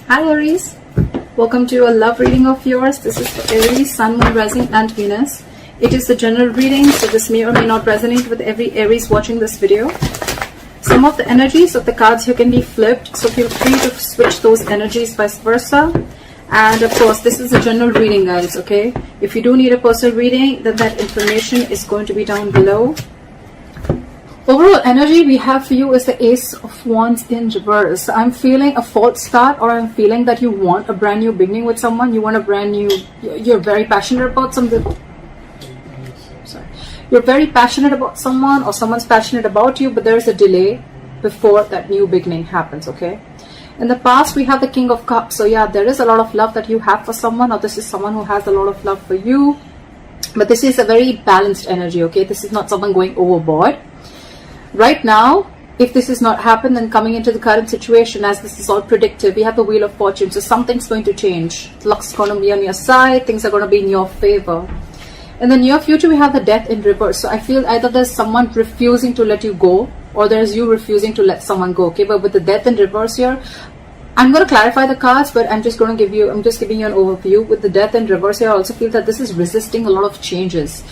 Hi Aries, welcome to a love reading of yours. This is for Aries, Sun, Moon, Rising and Venus. It is the general reading, so this may or may not resonate with every Aries watching this video. Some of the energies of the cards here can be flipped, so feel free to switch those energies vice versa. And of course, this is a general reading, guys, okay? If you do need a personal reading, then that information is going to be down below. Overall energy we have for you is the Ace of Wands in reverse. I'm feeling a false start, or I'm feeling that you want a brand new beginning with someone. You want a brand new, you're very passionate about something. Sorry. You're very passionate about someone, or someone's passionate about you, but there's a delay before that new beginning happens, okay? In the past, we have the King of Cups. So yeah, there is a lot of love that you have for someone, or this is someone who has a lot of love for you. But this is a very balanced energy, okay? This is not someone going overboard. Right now, if this has not happened, then coming into the current situation, as this is all predictive, we have the Wheel of Fortune. So something's going to change. Luck's going to be on your side. Things are going to be in your favor. In the near future, we have the Death in reverse. So I feel either there's someone refusing to let you go, or there's you refusing to let someone go. Okay, but with the Death in reverse here, I'm going to clarify the cards, but I'm just giving you an overview. With the Death in reverse here, I also feel that this is resisting a lot of changes.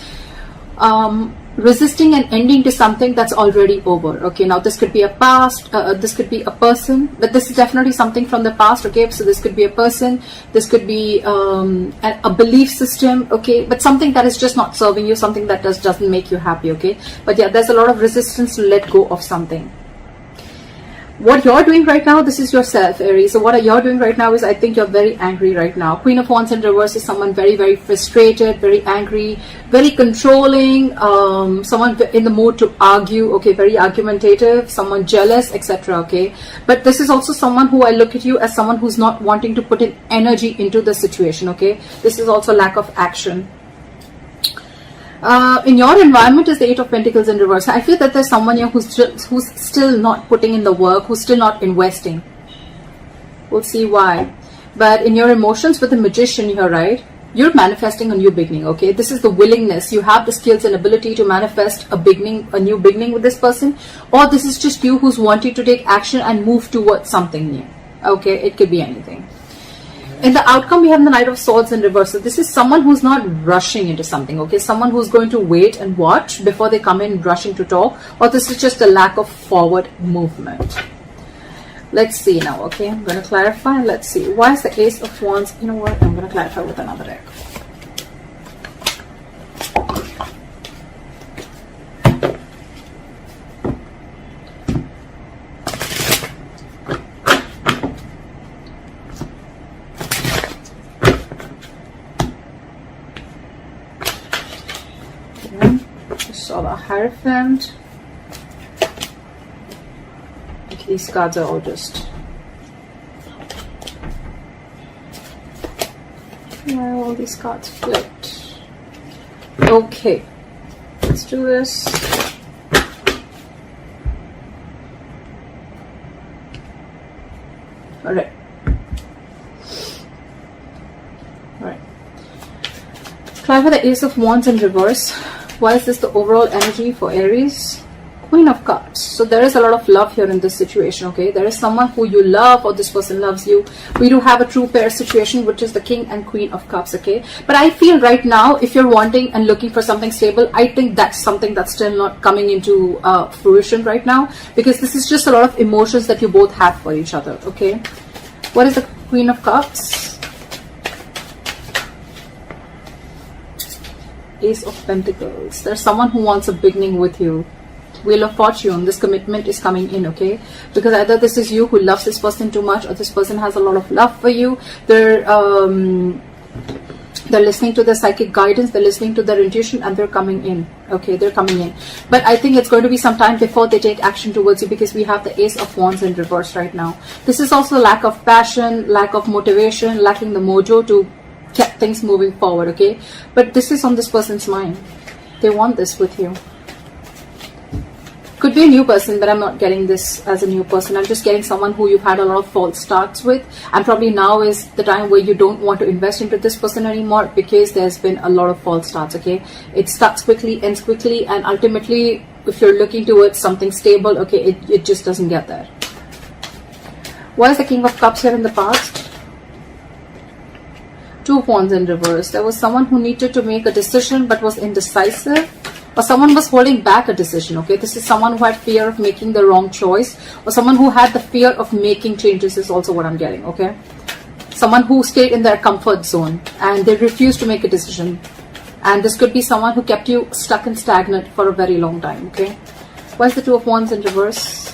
Resisting an ending to something that's already over. Okay, now this could be a past, this could be a person, but this is definitely something from the past. Okay, so this could be a person, this could be a belief system. Okay, but something that is just not serving you, something that doesn't make you happy. Okay, but yeah, there's a lot of resistance to let go of something. What you're doing right now, this is yourself, Aries. So what you're doing right now is, I think you're very angry right now. Queen of Wands in reverse is someone very, very frustrated, very angry, very controlling, someone in the mood to argue, okay, very argumentative, someone jealous, etc. Okay, but this is also someone who I look at you as someone who's not wanting to put in energy into the situation. Okay, this is also lack of action. In your environment is the Eight of Pentacles in reverse. I feel that there's someone here who's still not putting in the work, who's still not investing. We'll see why. But in your emotions with the Magician here, right, you're manifesting a new beginning, okay? This is the willingness. You have the skills and ability to manifest a new beginning with this person, or this is just you who's wanting to take action and move towards something new, okay? It could be anything. In the outcome, we have the Knight of Swords in reverse. So this is someone who's not rushing into something, okay? Someone who's going to wait and watch before they come in rushing to talk, or this is just a lack of forward movement. Let's see now, okay? I'm going to clarify. Let's see. Why is the Ace of Wands? You know what? I'm going to clarify with another deck. Saw the Hierophant. These cards are all just, why are all these cards flipped? Okay, let's do this. Alright. Alright. Clarify the Ace of Wands in reverse. Why is this the overall energy for Aries? Queen of Cups. So there is a lot of love here in this situation, okay? There is someone who you love, or this person loves you. We do have a true pair situation, which is the King and Queen of Cups, okay? But I feel right now, if you're wanting and looking for something stable, I think that's something that's still not coming into fruition right now, because this is just a lot of emotions that you both have for each other, okay? What is the Queen of Cups? Ace of Pentacles. There's someone who wants a beginning with you. Wheel of Fortune. This commitment is coming in, okay? Because either this is you who loves this person too much, or this person has a lot of love for you. They're listening to their psychic guidance, they're listening to their intuition, and they're coming in, okay? They're coming in. But I think it's going to be some time before they take action towards you, because we have the Ace of Wands in reverse right now. This is also lack of passion, lack of motivation, lacking the mojo to get things moving forward, okay? But this is on this person's mind. They want this with you. Could be a new person, but I'm not getting this as a new person. I'm just getting someone who you've had a lot of false starts with, and probably now is the time where you don't want to invest into this person anymore, because there's been a lot of false starts, okay? It starts quickly, ends quickly, and ultimately, if you're looking towards something stable, okay, it just doesn't get there. Why is the King of Cups here in the past? Two of Wands in reverse. There was someone who needed to make a decision but was indecisive, or someone was holding back a decision. Okay, this is someone who had fear of making the wrong choice, or someone who had the fear of making changes is also what I'm getting. Okay, someone who stayed in their comfort zone and they refused to make a decision. And this could be someone who kept you stuck and stagnant for a very long time. Okay, why is the Two of Wands in reverse?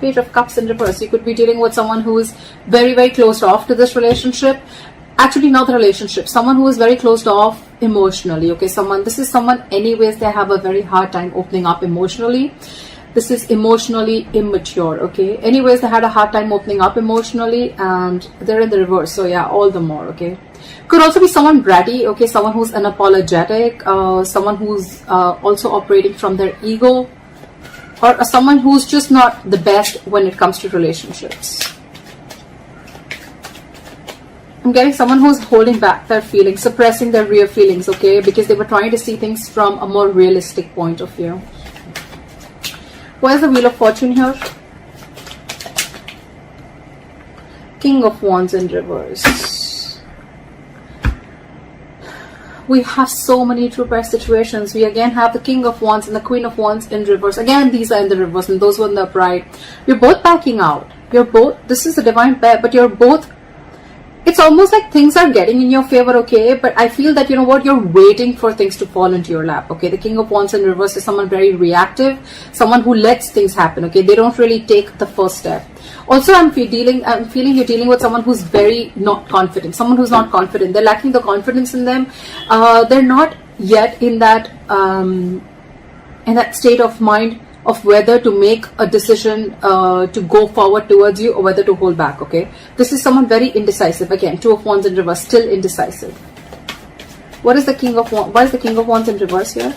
Page of Cups in reverse. You could be dealing with someone who is very, very closed off to this relationship. Actually, not the relationship. Someone who is very closed off emotionally. Okay, this is someone anyways, they have a very hard time opening up emotionally. This is emotionally immature. Okay, anyways, they had a hard time opening up emotionally and they're in the reverse. So yeah, all the more. Okay, could also be someone bratty. Okay, someone who's unapologetic, someone who's also operating from their ego, or someone who's just not the best when it comes to relationships. I'm getting someone who's holding back their feelings, suppressing their real feelings, okay, because they were trying to see things from a more realistic point of view. Where's the Wheel of Fortune here? King of Wands in reverse. We have so many true pair situations. We again have the King of Wands and the Queen of Wands in reverse. Again, these are in the reverse and those were in the upright. You're both backing out. This is a divine pair, but you're both, it's almost like things are getting in your favor, okay, but I feel that, you know what, you're waiting for things to fall into your lap. Okay, the King of Wands in reverse is someone very reactive, someone who lets things happen. Okay, they don't really take the first step. Also, I'm feeling you're dealing with someone who's very not confident, someone who's not confident. They're lacking the confidence in them. They're not yet in that state of mind of whether to make a decision to go forward towards you or whether to hold back. Okay, this is someone very indecisive. Again, Two of Wands in reverse, still indecisive. What is the King of Wands? Why is the King of Wands in reverse here?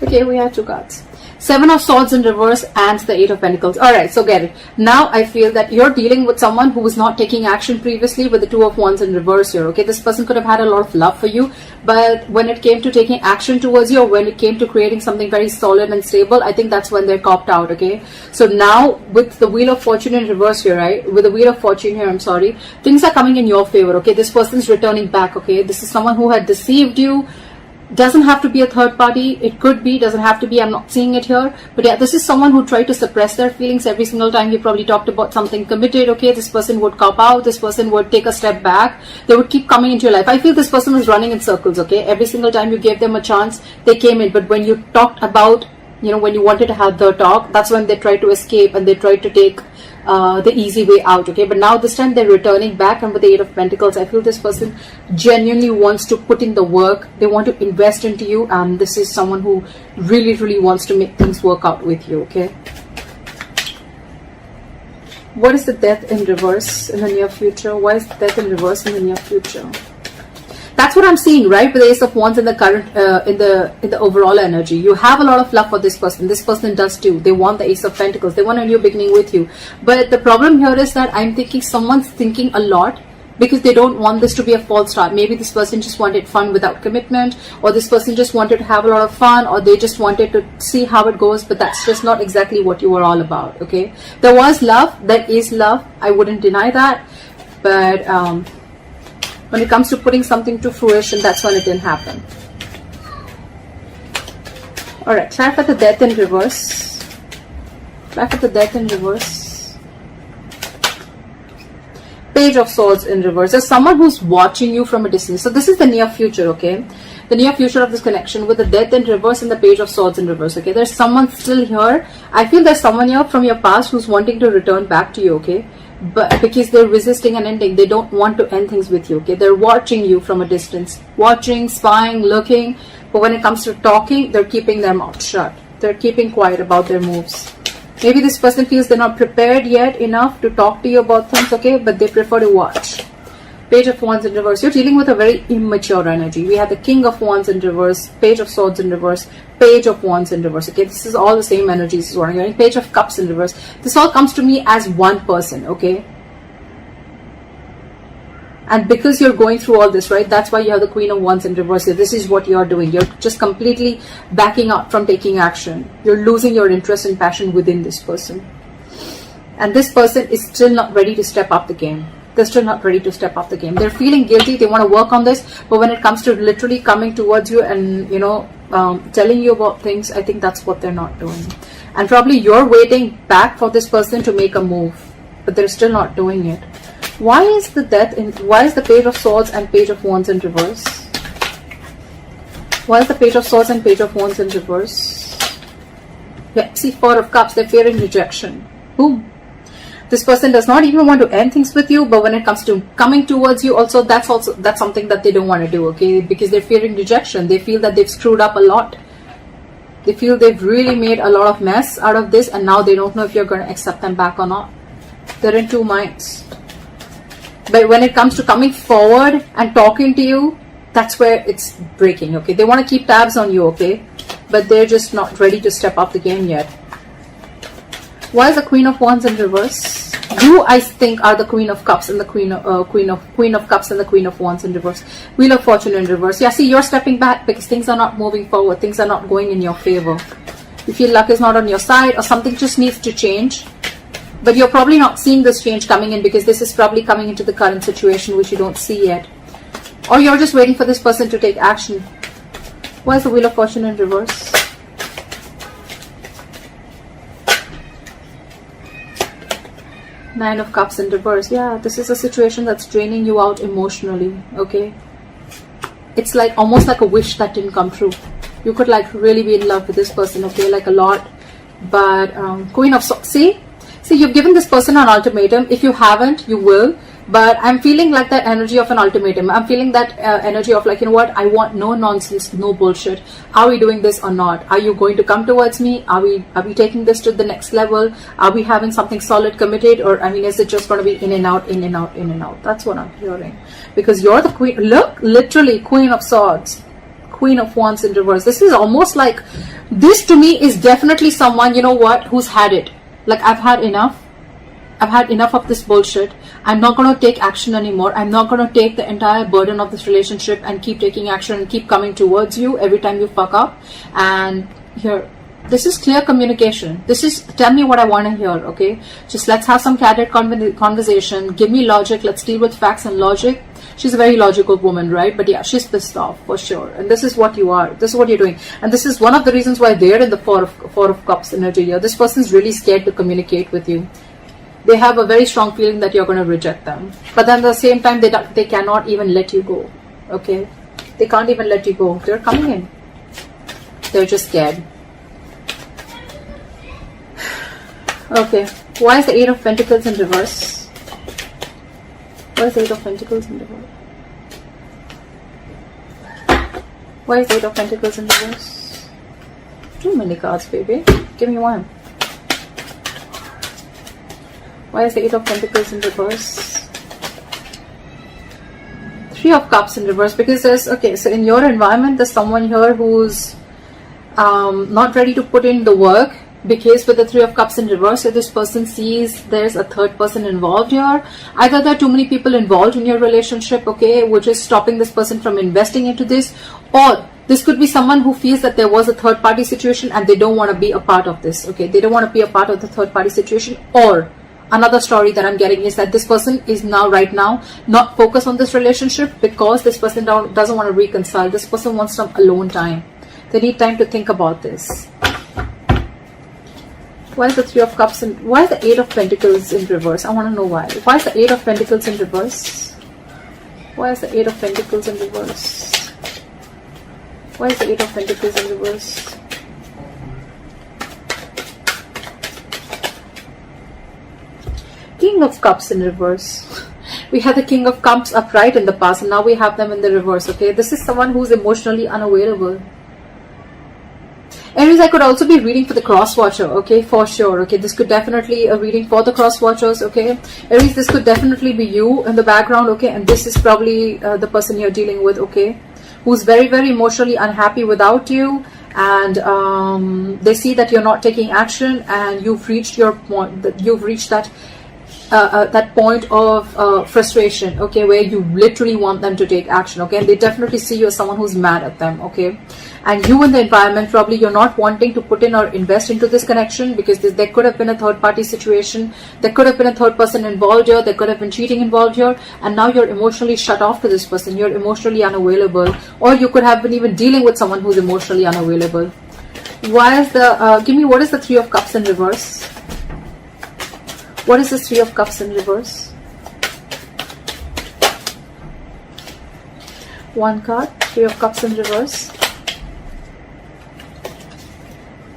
Okay, we have two cards. Seven of Swords in reverse and the Eight of Pentacles. Alright, so get it. Now I feel that you're dealing with someone who was not taking action previously with the Two of Wands in reverse here. Okay, this person could have had a lot of love for you, but when it came to taking action towards you, or when it came to creating something very solid and stable, I think that's when they're copped out. Okay, so now with the Wheel of Fortune in reverse here, right? With the Wheel of Fortune here, I'm sorry, things are coming in your favor. Okay, this person's returning back. Okay, this is someone who had deceived you. Doesn't have to be a third party. It could be, doesn't have to be. I'm not seeing it here. But yeah, this is someone who tried to suppress their feelings every single time you probably talked about something committed. Okay, this person would cop out. This person would take a step back. They would keep coming into your life. I feel this person was running in circles. Okay, every single time you gave them a chance, they came in. But when you talked about, you know, when you wanted to have the talk, that's when they tried to escape and they tried to take the easy way out. Okay, but now this time they're returning back, and with the Eight of Pentacles, I feel this person genuinely wants to put in the work. They want to invest into you, and this is someone who really, really wants to make things work out with you. Okay, what is the Death in reverse in the near future? Why is Death in reverse in the near future? That's what I'm seeing, right? With the Ace of Wands in the current, in the overall energy, you have a lot of love for this person. This person does too. They want the Ace of Pentacles. They want a new beginning with you. But the problem here is that I'm thinking someone's thinking a lot because they don't want this to be a false start. Maybe this person just wanted fun without commitment, or this person just wanted to have a lot of fun, or they just wanted to see how it goes. But that's just not exactly what you were all about. Okay, there was love. There is love. I wouldn't deny that. But when it comes to putting something to fruition, that's when it didn't happen. Alright, try for the Death in reverse. Try for the Death in reverse. Page of Swords in reverse. There's someone who's watching you from a distance. So this is the near future, okay? The near future of this connection with the Death in reverse and the Page of Swords in reverse, okay? There's someone still here. I feel there's someone here from your past who's wanting to return back to you, okay? But because they're resisting an ending, they don't want to end things with you. Okay, they're watching you from a distance, watching, spying, looking. But when it comes to talking, they're keeping their mouth shut. They're keeping quiet about their moves. Maybe this person feels they're not prepared yet enough to talk to you about things. Okay, but they prefer to watch. Page of Wands in reverse. You're dealing with a very immature energy. We have the King of Wands in reverse, Page of Swords in reverse, Page of Wands in reverse. Okay, this is all the same energies. Is what I'm getting. Page of Cups in reverse. This all comes to me as one person. Okay, and because you're going through all this, right? That's why you have the Queen of Wands in reverse here. This is what you're doing. You're just completely backing out from taking action. You're losing your interest and passion within this person. And this person is still not ready to step up the game. They're still not ready to step up the game. They're feeling guilty. They want to work on this. But when it comes to literally coming towards you and, you know, telling you about things, I think that's what they're not doing. And probably you're waiting back for this person to make a move. But they're still not doing it. Why is the death in, why is the Page of Swords and Page of Wands in reverse? Why is the Page of Swords and Page of Wands in reverse? Yeah, see, Four of Cups, they're fearing rejection. Boom. This person does not even want to end things with you, but when it comes to coming towards you, also that's something that they don't want to do, okay? Because they're fearing rejection. They feel that they've screwed up a lot. They feel they've really made a lot of mess out of this, and now they don't know if you're going to accept them back or not. They're in two minds. But when it comes to coming forward and talking to you, that's where it's breaking, okay? They want to keep tabs on you, okay? But they're just not ready to step up the game yet. Why is the Queen of Wands in reverse? You, I think, are the Queen of Cups and the Queen of Cups and the Queen of Wands in reverse. Wheel of Fortune in reverse. Yeah, see, you're stepping back because things are not moving forward. Things are not going in your favor. You feel luck is not on your side, or something just needs to change. But you're probably not seeing this change coming in because this is probably coming into the current situation which you don't see yet. Or you're just waiting for this person to take action. Why is the Wheel of Fortune in reverse? Nine of Cups in reverse. Yeah, this is a situation that's draining you out emotionally, okay? It's like almost like a wish that didn't come true. You could like really be in love with this person, okay? Like a lot. But Queen of Swords, see, you've given this person an ultimatum. If you haven't, you will. But I'm feeling like that energy of an ultimatum. I'm feeling that energy of like, you know what, I want no nonsense, no bullshit. Are we doing this or not? Are you going to come towards me? Are we taking this to the next level? Are we having something solid committed? Or, I mean, is it just going to be in and out, in and out, in and out? That's what I'm hearing. Because you're the queen. Look, literally, Queen of Swords, Queen of Wands in reverse. This is almost like, this to me is definitely someone, you know what, who's had it. Like, I've had enough. I've had enough of this bullshit. I'm not going to take action anymore. I'm not going to take the entire burden of this relationship and keep taking action and keep coming towards you every time you fuck up. And here, this is clear communication. This is, tell me what I want to hear, okay? Just let's have some candid conversation. Give me logic. Let's deal with facts and logic. She's a very logical woman, right? But yeah, she's pissed off for sure. And this is what you are. This is what you're doing. And this is one of the reasons why they're in the Four of Cups energy here. This person's really scared to communicate with you. They have a very strong feeling that you're going to reject them. But then at the same time, they cannot even let you go. Okay? They can't even let you go. They're coming in. They're just scared. Okay. Why is the Eight of Pentacles in reverse? Why is the Eight of Pentacles in reverse? Why is the Eight of Pentacles in reverse? Too many cards, baby. Give me one. Why is the Eight of Pentacles in reverse? Three of Cups in reverse. Because there's, okay, so in your environment, there's someone here who's not ready to put in the work. Because with the Three of Cups in reverse, if this person sees there's a third person involved here, either there are too many people involved in your relationship, okay, which is stopping this person from investing into this, or this could be someone who feels that there was a third party situation and they don't want to be a part of this, okay, they don't want to be a part of the third party situation. Or another story that I'm getting is that this person is right now not focused on this relationship because this person doesn't want to reconcile. This person wants some alone time. They need time to think about this. Why is the Three of Cups and why is the Eight of Pentacles in reverse? I want to know why. Why is the Eight of Pentacles in reverse? Why is the Eight of Pentacles in reverse? Why is the Eight of Pentacles in reverse? King of Cups in reverse. We had the King of Cups upright in the past and now we have them in the reverse, okay? This is someone who's emotionally unavailable. Aries, I could also be reading for the cross watcher, okay, for sure, okay, this could definitely a reading for the cross watchers, okay. Aries, this could definitely be you in the background, okay, and this is probably the person you're dealing with, okay, who's very, very emotionally unhappy without you, and they see that you're not taking action, and you've reached your point, that you've reached that that point of frustration, okay, where you literally want them to take action, okay, and they definitely see you as someone who's mad at them, okay. And you in the environment, probably you're not wanting to put in or invest into this connection because there could have been a third party situation, there could have been a third person involved here, there could have been cheating involved here, and now you're emotionally shut off to this person, you're emotionally unavailable, or you could have been even dealing with someone who's emotionally unavailable. Why is the give me, what is the Three of Cups in reverse? What is the Three of Cups in reverse? One card, Three of Cups in reverse.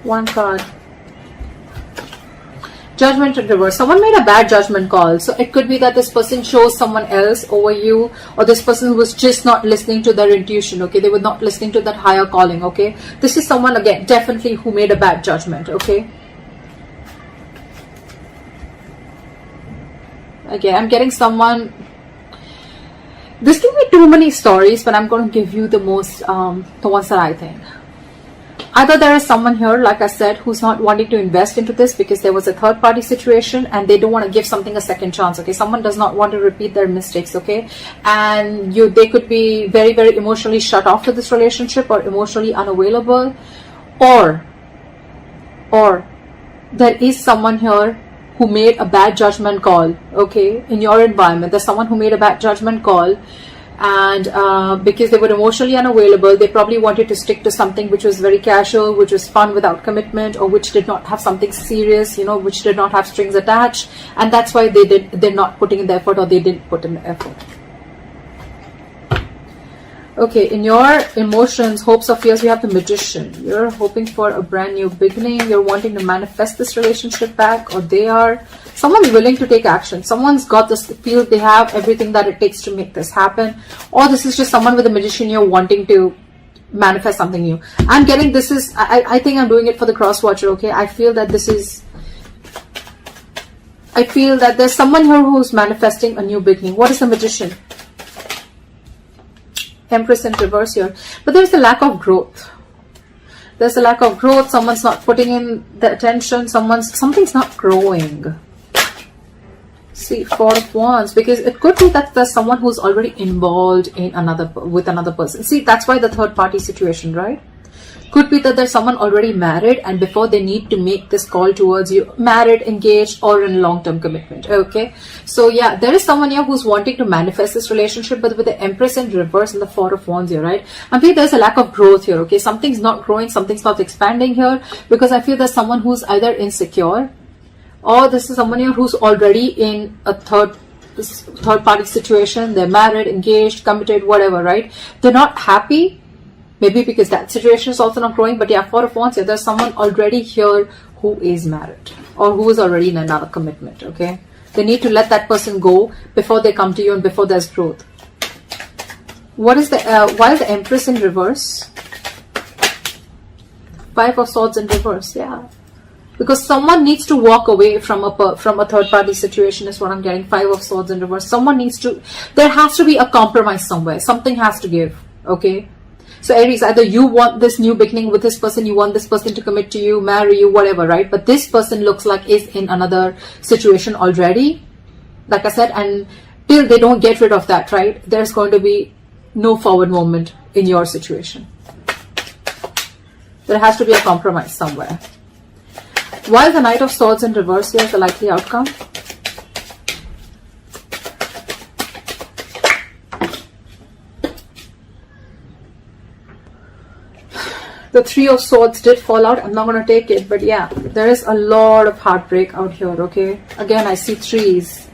One card. Judgment in reverse. Someone made a bad judgment call. So it could be that this person chose someone else over you, or this person was just not listening to their intuition, okay? They were not listening to that higher calling, okay? This is someone, again, definitely who made a bad judgment, okay? Okay, I'm getting someone... This can be too many stories, but I'm going to give you the most, the ones that I think. Either there is someone here, like I said, who's not wanting to invest into this because there was a third party situation and they don't want to give something a second chance, okay? Someone does not want to repeat their mistakes, okay? And they could be very, very emotionally shut off to this relationship or emotionally unavailable. Or there is someone here who made a bad judgment call, okay? In your environment, there's someone who made a bad judgment call, and because they were emotionally unavailable, they probably wanted to stick to something which was very casual, which was fun without commitment, or which did not have something serious, you know, which did not have strings attached, and that's why they're not putting in the effort, or they didn't put in the effort. Okay, in your emotions, hopes or fears, we have the Magician. You're hoping for a brand new beginning. You're wanting to manifest this relationship back, or they are. Someone's willing to take action. Someone's got this, feel they have everything that it takes to make this happen. Or this is just someone with a Magician you're wanting to manifest something new. I'm getting this is, I think I'm doing it for the cross watcher, okay? I feel that there's someone here who's manifesting a new beginning. What is the Magician? Empress in reverse here, but there's a lack of growth. There's a lack of growth. Someone's not putting in the attention. Something's not growing. See, Four of Wands, because it could be that there's someone who's already involved in with another person. See, that's why the third party situation, right? Could be that there's someone already married, and before they need to make this call towards you, married, engaged, or in long-term commitment, okay? So yeah, there is someone here who's wanting to manifest this relationship, but with the Empress in reverse and the Four of Wands here, right? I feel there's a lack of growth here, okay? Something's not growing, something's not expanding here, because I feel there's someone who's either insecure, or this is someone here who's already in a third party situation. They're married, engaged, committed, whatever, right? They're not happy. Maybe because that situation is also not growing. But yeah, Four of Wands, yeah, there's someone already here who is married or who is already in another commitment, okay? They need to let that person go before they come to you and before there's growth. What is the, why is the Empress in reverse? Five of Swords in reverse, yeah. Because someone needs to walk away from a third party situation is what I'm getting. Five of Swords in reverse. Someone needs to, there has to be a compromise somewhere. Something has to give, okay? So Aries, either you want this new beginning with this person, you want this person to commit to you, marry you, whatever, right? But this person looks like is in another situation already, like I said, and till they don't get rid of that, right, there's going to be no forward movement in your situation. There has to be a compromise somewhere. While the Knight of Swords in reverse here is the likely outcome. The Three of Swords did fall out. I'm not going to take it, but yeah, there is a lot of heartbreak out here, okay? Again, I see threes.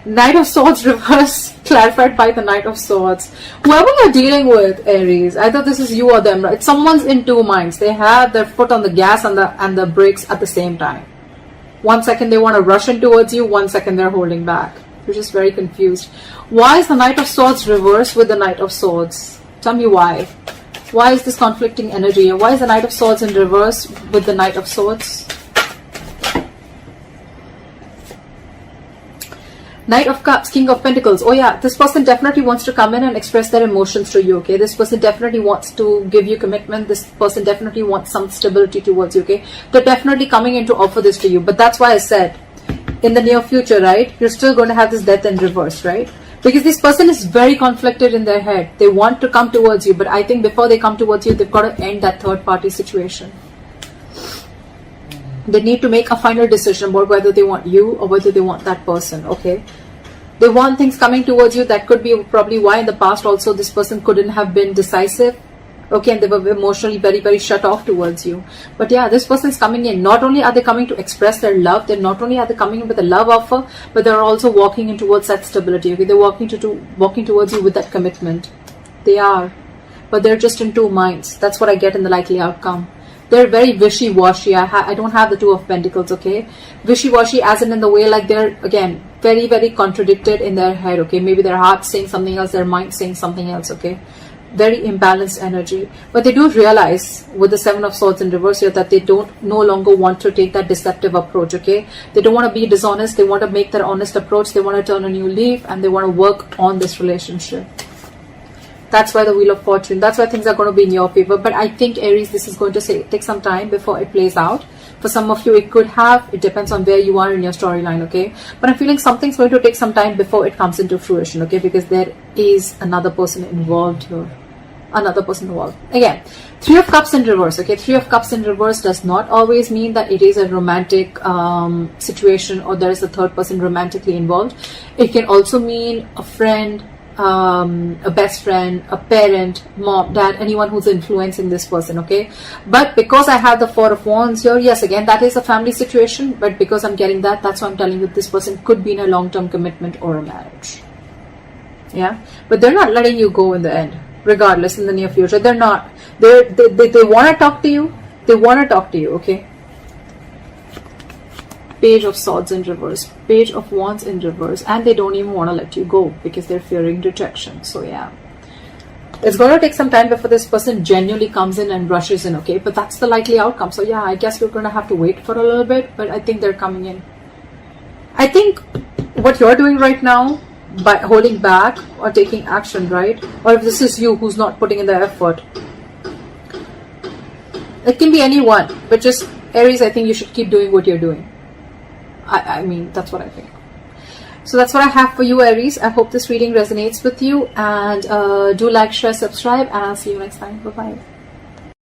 Knight of Swords reverse, clarified by the Knight of Swords. Whoever you're dealing with, Aries, either this is you or them, right? Someone's in two minds. They have their foot on the gas and the brakes at the same time. 1 second they want to rush in towards you, 1 second they're holding back. You're just very confused. Why is the Knight of Swords reversed with the Knight of Swords? Tell me why. Why is this conflicting energy? Why is the Knight of Swords in reverse with the Knight of Swords? Knight of Cups, King of Pentacles. Oh yeah, this person definitely wants to come in and express their emotions to you, okay? This person definitely wants to give you commitment. This person definitely wants some stability towards you, okay? They're definitely coming in to offer this to you. But that's why I said, in the near future, right, you're still going to have this death in reverse, right? Because this person is very conflicted in their head. They want to come towards you, but I think before they come towards you, they've got to end that third party situation. They need to make a final decision about whether they want you or whether they want that person, okay? They want things coming towards you. That could be probably why in the past also this person couldn't have been decisive, okay? And they were emotionally very, very shut off towards you. But yeah, this person is coming in. Not only are they coming to express their love, they're not only are they coming in with a love offer, but they're also walking in towards that stability, okay? They're walking towards you with that commitment. They are. But they're just in two minds. That's what I get in the likely outcome. They're very wishy-washy. I don't have the Two of Pentacles, okay? Wishy-washy as in the way like they're, again, very, very contradicted in their head, okay? Maybe their heart's saying something else, their mind's saying something else, okay? Very imbalanced energy. But they do realize with the Seven of Swords in reverse here that they no longer want to take that deceptive approach, okay? They don't want to be dishonest. They want to make that honest approach. They want to turn a new leaf and they want to work on this relationship. That's why the Wheel of Fortune. That's why things are going to be in your favor. But I think, Aries, this is going to take some time before it plays out. For some of you, it could have. It depends on where you are in your storyline, okay? But I'm feeling something's going to take some time before it comes into fruition, okay? Because there is another person involved here. Another person involved. Again, Three of Cups in reverse, okay? Three of Cups in reverse does not always mean that it is a romantic situation or there is a third person romantically involved. It can also mean a friend, a best friend, a parent, mom, dad, anyone who's influencing this person, okay? But because I have the Four of Wands here, yes, again, that is a family situation, but because I'm getting that, that's why I'm telling you this person could be in a long-term commitment or a marriage. Yeah, but they're not letting you go in the end, regardless, in the near future. They're not. They want to talk to you. They want to talk to you, okay? Page of Swords in reverse, Page of Wands in reverse, and they don't even want to let you go because they're fearing rejection. So yeah, it's going to take some time before this person genuinely comes in and rushes in, okay? But that's the likely outcome. So yeah, I guess you're going to have to wait for a little bit, but I think they're coming in. I think what you're doing right now by holding back or taking action, right? Or if this is you who's not putting in the effort, it can be anyone, but just Aries, I think you should keep doing what you're doing. I mean, that's what I think. So that's what I have for you, Aries. I hope this reading resonates with you, and do like, share, subscribe, and I'll see you next time. Bye-bye.